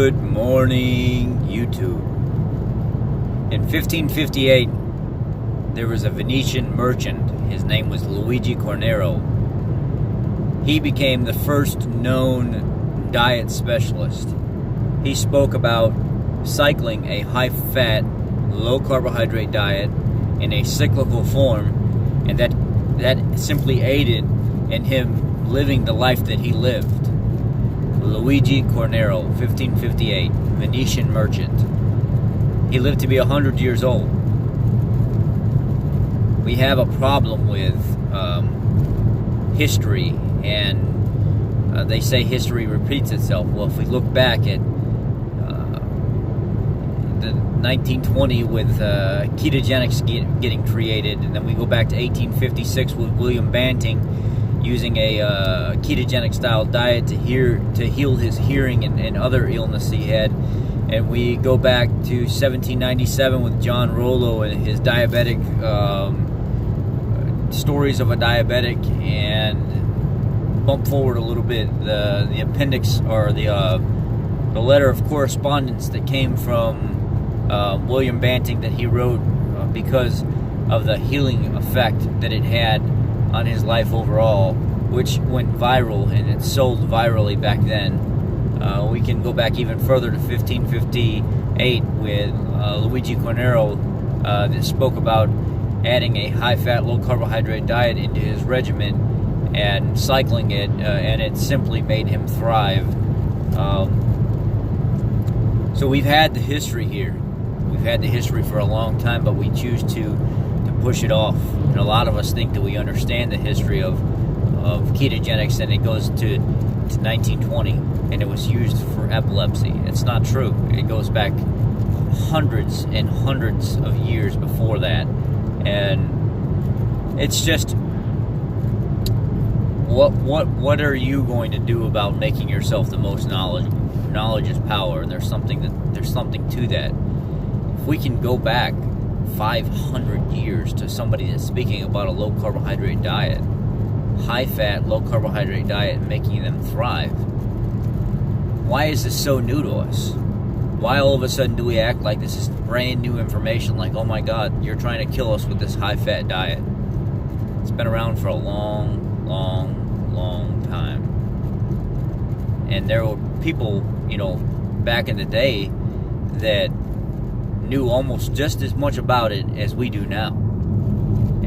Good morning, YouTube. In 1558, there was a Venetian merchant. His name was Luigi Cornaro. He became the first known diet specialist. He spoke about cycling a high-fat, low-carbohydrate diet in a cyclical form, and that simply aided in him living the life that he lived. Luigi Cornaro, 1558, Venetian merchant. He lived to be 100 years old. We have a problem with history, and they say history repeats itself. Well, if we look back at the 1920 with ketogenics getting created, and then we go back to 1856 with William Banting using a ketogenic style diet to heal his hearing and other illness he had. And we go back to 1797 with John Rollo and his diabetic stories of a diabetic, and bump forward a little bit, the appendix, or the letter of correspondence that came from William Banting that he wrote because of the healing effect that it had on his life overall, which went viral, and it sold virally back then. We can go back even further to 1558 with Luigi Cornaro that spoke about adding a high-fat, low-carbohydrate diet into his regimen and cycling it, and it simply made him thrive. So we've had the history here. We've had the history for a long time, but we choose to push it off. And a lot of us think that we understand the history of ketogenics, and it goes to 1920, and it was used for epilepsy. It's not true. It goes back hundreds and hundreds of years before that. And it's just, what are you going to do about making yourself the most knowledgeable? Knowledge is power, and there's something to that. If we can go back 500 years to somebody that's speaking about a low-carbohydrate diet, high-fat, low-carbohydrate diet, and making them thrive, why is this so new to us? Why all of a sudden do we act like this is brand new information, like, oh my God, you're trying to kill us with this high-fat diet? It's been around for a long, long, long time. And there were people, back in the day that knew almost just as much about it as we do now.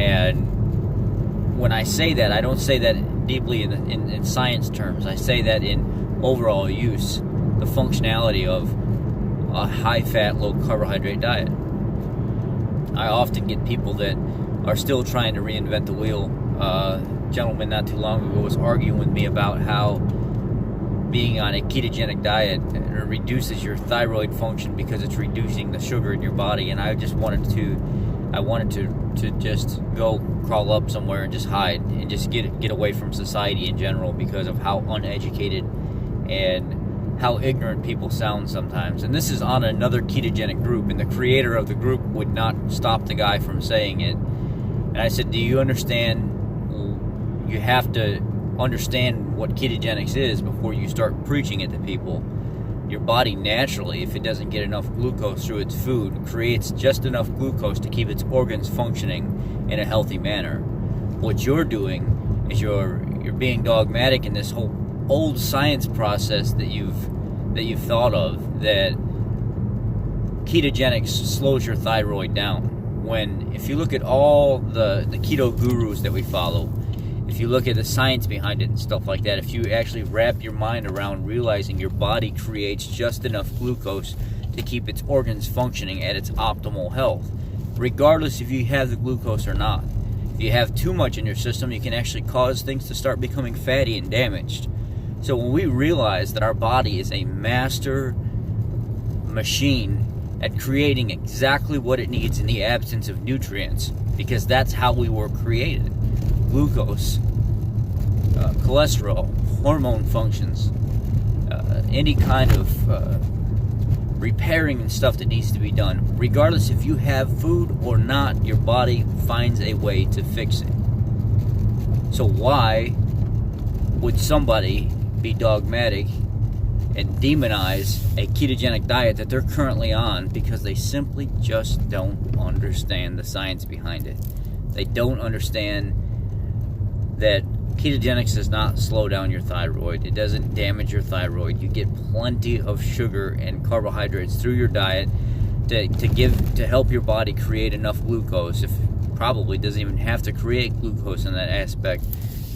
And when I say that, I don't say that deeply in science terms. I say that in overall use, the functionality of a high-fat, low-carbohydrate diet. I often get people that are still trying to reinvent the wheel. A gentleman not too long ago was arguing with me about how being on a ketogenic diet reduces your thyroid function because it's reducing the sugar in your body, and I wanted to just go crawl up somewhere and just hide and just get away from society in general because of how uneducated and how ignorant people sound sometimes. And this is on another ketogenic group, and the creator of the group would not stop the guy from saying it. And I said, do you understand? You have to understand what ketogenics is before you start preaching it to people. Your body naturally, if it doesn't get enough glucose through its food, creates just enough glucose to keep its organs functioning in a healthy manner. What you're doing is you're being dogmatic in this whole old science process that you've thought of, that ketogenics slows your thyroid down. When, if you look at all the keto gurus that we follow, if you look at the science behind it and stuff like that, if you actually wrap your mind around realizing your body creates just enough glucose to keep its organs functioning at its optimal health, regardless if you have the glucose or not. If you have too much in your system, you can actually cause things to start becoming fatty and damaged. So when we realize that our body is a master machine at creating exactly what it needs in the absence of nutrients, because that's how we were created. Glucose, cholesterol, hormone functions, any kind of repairing and stuff that needs to be done. Regardless if you have food or not, your body finds a way to fix it. So why would somebody be dogmatic and demonize a ketogenic diet that they're currently on because they simply just don't understand the science behind it. They don't understand that ketogenics does not slow down your thyroid. It doesn't damage your thyroid. You get plenty of sugar and carbohydrates through your diet to help your body create enough glucose. If probably doesn't even have to create glucose in that aspect,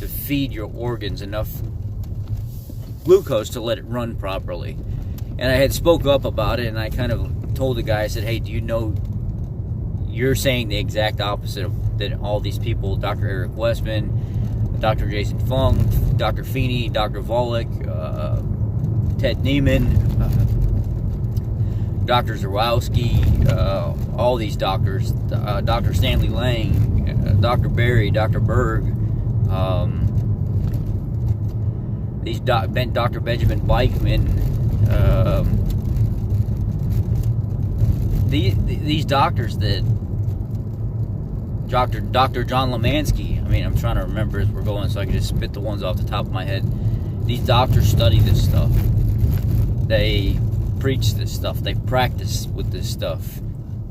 to feed your organs enough glucose to let it run properly. And I had spoke up about it, and I kind of told the guy, I said, hey, do you know you're saying the exact opposite of that all these people, Dr. Eric Westman, Dr. Jason Fung, Dr. Feeney, Dr. Volek, Ted Neiman, Dr. Zarowski, all these doctors, Dr. Stanley Lang, Dr. Berry, Dr. Berg, Dr. Benjamin Bikeman, these doctors that Dr. John Lemansky, I mean, I'm trying to remember as we're going so I can just spit the ones off the top of my head. These doctors study this stuff. They preach this stuff. They practice with this stuff.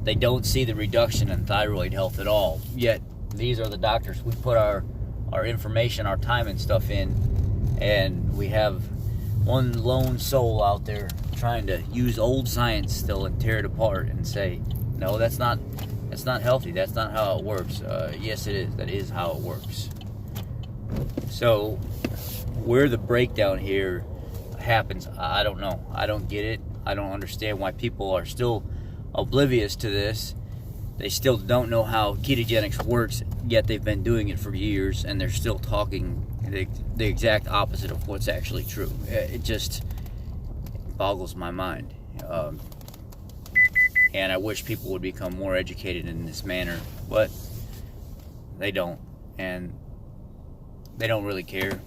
They don't see the reduction in thyroid health at all. Yet, these are the doctors we put our information, our time and stuff in, and we have one lone soul out there trying to use old science still and tear it apart and say, no, that's not healthy. That's not how it works. Yes, it is. That is how it works. So, where the breakdown here happens, I don't know. I don't get it. I don't understand why people are still oblivious to this. They still don't know how ketogenics works, yet they've been doing it for years, and they're still talking the exact opposite of what's actually true. It just boggles my mind. And I wish people would become more educated in this manner, but they don't, and they don't really care.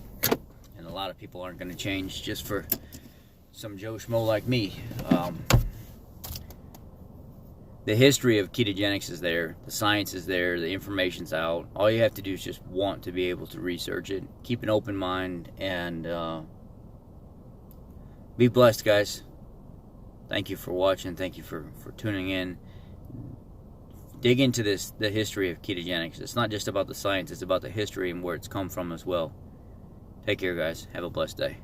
And a lot of people aren't going to change just for some Joe Schmo like me. The history of ketogenics is there, the science is there, the information's out. All you have to do is just want to be able to research it, keep an open mind, and be blessed, guys. Thank you for watching. Thank you for tuning in. Dig into the history of ketogenics. It's not just about the science, it's about the history and where it's come from as well. Take care, guys. Have a blessed day.